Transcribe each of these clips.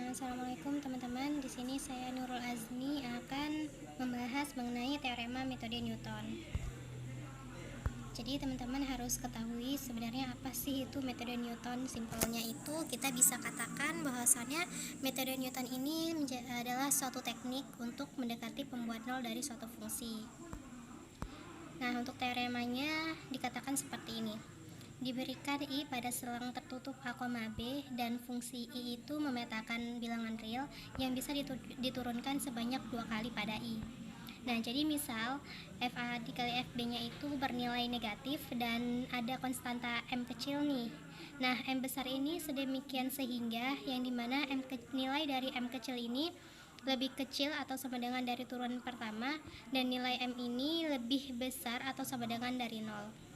Assalamualaikum teman-teman. Di sini saya Nurul Azmi akan membahas mengenai teorema metode Newton. Jadi teman-teman harus ketahui sebenarnya apa sih itu metode Newton. Simpelnya itu kita bisa katakan bahwasannya metode Newton ini adalah suatu teknik untuk mendekati pembuat nol dari suatu fungsi. Nah, untuk teoremanya dikatakan seperti ini. Diberikan I pada selang tertutup A, B dan fungsi I itu memetakan bilangan real yang bisa diturunkan sebanyak 2 kali pada I. Nah, jadi misal FA dikali FB nya itu bernilai negatif dan ada konstanta M kecil nih. Nah, M besar ini sedemikian sehingga yang dimana nilai dari M kecil ini lebih kecil atau sama dengan dari turunan pertama dan nilai M ini lebih besar atau sama dengan dari 0.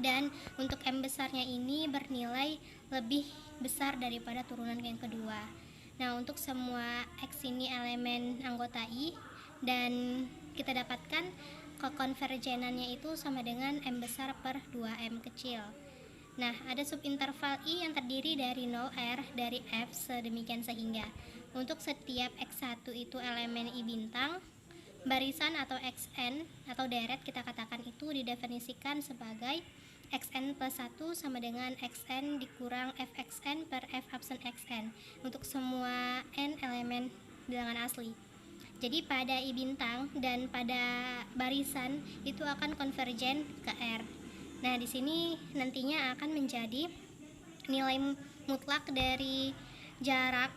Dan untuk M besarnya ini bernilai lebih besar daripada turunan yang kedua. Nah, untuk semua X ini elemen anggota I dan kita dapatkan kekonvergenannya itu sama dengan M besar per 2M kecil. Nah, ada subinterval I yang terdiri dari 0R dari F sedemikian sehingga untuk setiap X1 itu elemen I bintang, barisan atau XN atau deret kita katakan itu didefinisikan sebagai xn plus 1 sama dengan xn dikurang fxn per f absen xn untuk semua n elemen bilangan asli. Jadi pada I bintang dan pada barisan itu akan konvergen ke R. Nah, di sini nantinya akan menjadi nilai mutlak dari jarak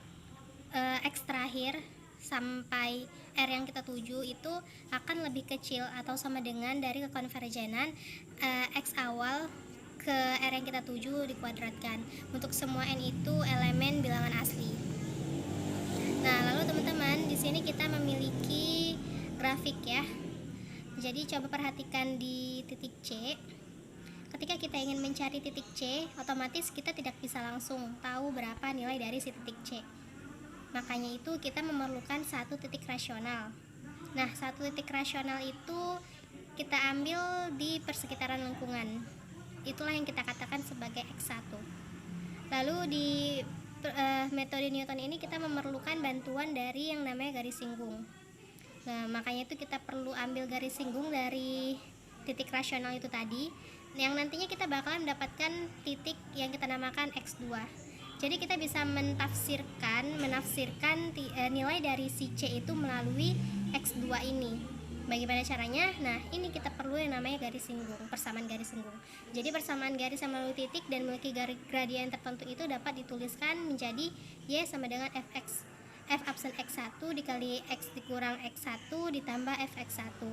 X terakhir sampai R yang kita tuju itu akan lebih kecil atau sama dengan dari kekonvergenan X awal ke R yang kita tuju dikuadratkan untuk semua N itu elemen bilangan asli. Nah, lalu teman-teman di sini kita memiliki grafik ya. Jadi coba perhatikan di titik C. Ketika kita ingin mencari titik C, otomatis kita tidak bisa langsung tahu berapa nilai dari si titik C. Makanya itu kita memerlukan satu titik rasional. Nah, satu titik rasional itu kita ambil di persekitaran lingkungan. Itulah yang kita katakan sebagai X1. Lalu di metode Newton ini kita memerlukan bantuan dari yang namanya garis singgung. Nah, makanya itu kita perlu ambil garis singgung dari titik rasional itu tadi, yang nantinya kita bakalan mendapatkan titik yang kita namakan X2. Jadi kita bisa menafsirkan nilai dari si C itu melalui X2 ini. Bagaimana caranya? Nah, ini kita perlu yang namanya garis singgung, persamaan garis singgung. Jadi persamaan garis yang melalui titik dan memiliki gradien tertentu itu dapat dituliskan menjadi Y sama dengan F absen X1 dikali X dikurang X1 ditambah Fx1.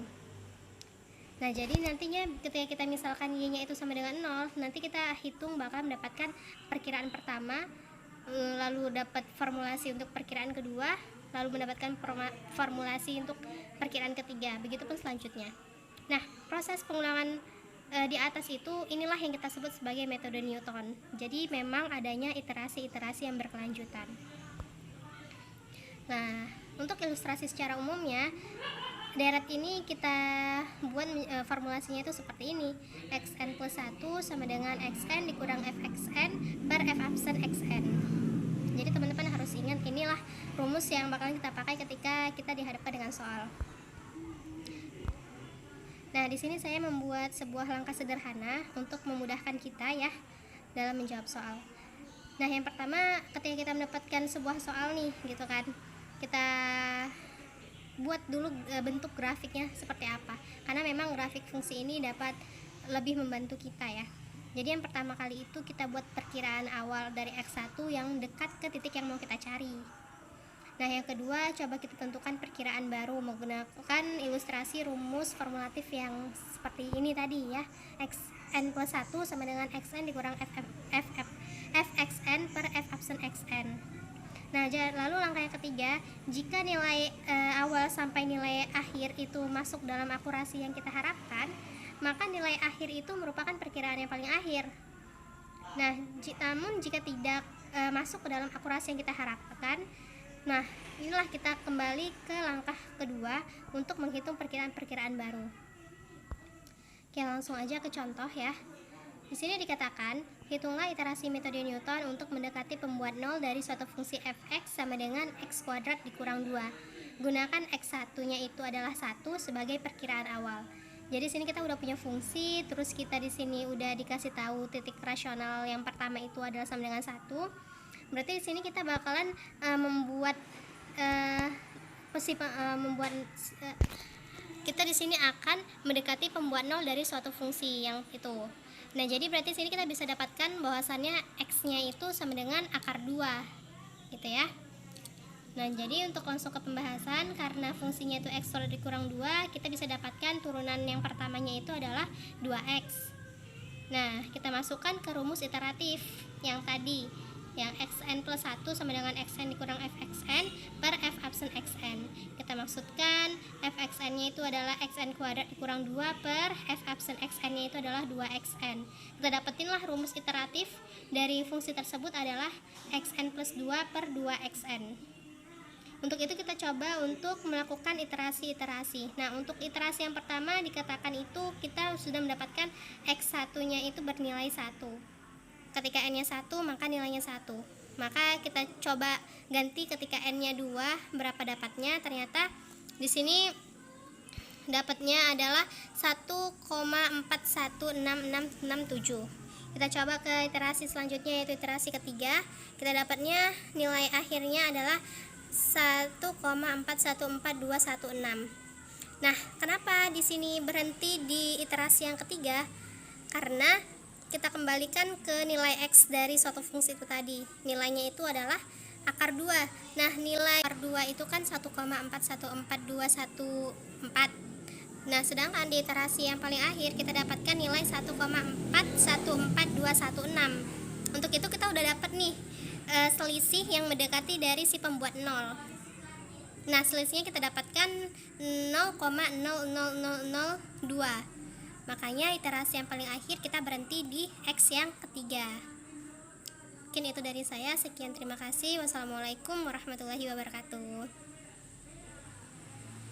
Nah, jadi nantinya ketika kita misalkan Y-nya itu sama dengan 0, nanti kita hitung bakal mendapatkan perkiraan pertama, lalu dapat formulasi untuk perkiraan kedua, lalu mendapatkan formulasi untuk perkiraan ketiga, begitupun selanjutnya. Nah, proses pengulangan di atas itu inilah yang kita sebut sebagai metode Newton. Jadi memang adanya iterasi-iterasi yang berkelanjutan. Nah, untuk ilustrasi secara umumnya, deret ini kita buat formulasinya itu seperti ini. Xn plus 1 sama dengan Xn dikurang Fxn per F absen Xn. Jadi teman-teman harus ingat, inilah rumus yang bakalan kita pakai ketika kita dihadapkan dengan soal. Nah, di sini saya membuat sebuah langkah sederhana untuk memudahkan kita ya dalam menjawab soal. Nah, yang pertama ketika kita mendapatkan sebuah soal nih gitu kan, kita buat dulu bentuk grafiknya seperti apa, karena memang grafik fungsi ini dapat lebih membantu kita ya. Jadi yang pertama kali itu kita buat perkiraan awal dari X1 yang dekat ke titik yang mau kita cari. Nah, yang kedua coba kita tentukan perkiraan baru menggunakan ilustrasi rumus formulatif yang seperti ini tadi ya. Xn plus 1 sama dengan Xn dikurang Fxn per F absen Xn. Nah, lalu langkah yang ketiga, jika nilai awal sampai nilai akhir itu masuk dalam akurasi yang kita harapkan, maka nilai akhir itu merupakan perkiraan yang paling akhir. Nah, namun jika tidak masuk ke dalam akurasi yang kita harapkan, nah inilah kita kembali ke langkah kedua untuk menghitung perkiraan-perkiraan baru. Oke, langsung aja ke contoh ya. Di sini dikatakan Hitunglah iterasi metode Newton untuk mendekati pembuat nol dari suatu fungsi f(x) sama dengan x kuadrat dikurang 2. Gunakan x1-nya itu adalah 1 sebagai perkiraan awal. Jadi sini kita udah punya fungsi, terus kita di sini udah dikasih tahu titik rasional yang pertama itu adalah sama dengan 1. Berarti di sini kita bakalan kita di sini akan mendekati pembuat nol dari suatu fungsi yang itu. Nah, jadi berarti sini kita bisa dapatkan bahwasannya x-nya itu sama dengan akar 2, gitu ya. Nah, jadi untuk langsung ke pembahasan, karena fungsinya itu x kuadrat dikurang 2, kita bisa dapatkan turunan yang pertamanya itu adalah 2x. Nah, kita masukkan ke rumus iteratif yang tadi, yang xn plus 1 sama dengan xn dikurang fxn per f absen xn. Kita maksudkan fxn nya itu adalah xn kuadrat dikurang 2 per f absen xn nya itu adalah 2xn. Kita dapetinlah rumus iteratif dari fungsi tersebut adalah xn plus 2 per 2xn. Untuk itu kita coba untuk melakukan iterasi-iterasi. Nah, untuk iterasi yang pertama dikatakan itu kita sudah mendapatkan x1 nya itu bernilai 1. Ketika n-nya 1, maka nilainya 1. Maka kita coba ganti ketika n-nya 2, berapa dapatnya? Ternyata di sini dapatnya adalah 1,416667. Kita coba ke iterasi selanjutnya, yaitu iterasi ketiga. Kita dapatnya nilai akhirnya adalah 1,414216. Nah, kenapa di sini berhenti di iterasi yang ketiga? Karena kita kembalikan ke nilai x dari suatu fungsi itu tadi. Nilainya itu adalah akar 2. Nah, nilai akar 2 itu kan 1,414214. Nah, sedangkan di iterasi yang paling akhir kita dapatkan nilai 1,414216. Untuk itu kita udah dapat nih selisih yang mendekati dari si pembuat 0. Nah, selisihnya kita dapatkan 0,00002. Makanya iterasi yang paling akhir kita berhenti di x yang ketiga. Mungkin itu dari saya. Sekian, terima kasih. Wassalamualaikum warahmatullahi wabarakatuh.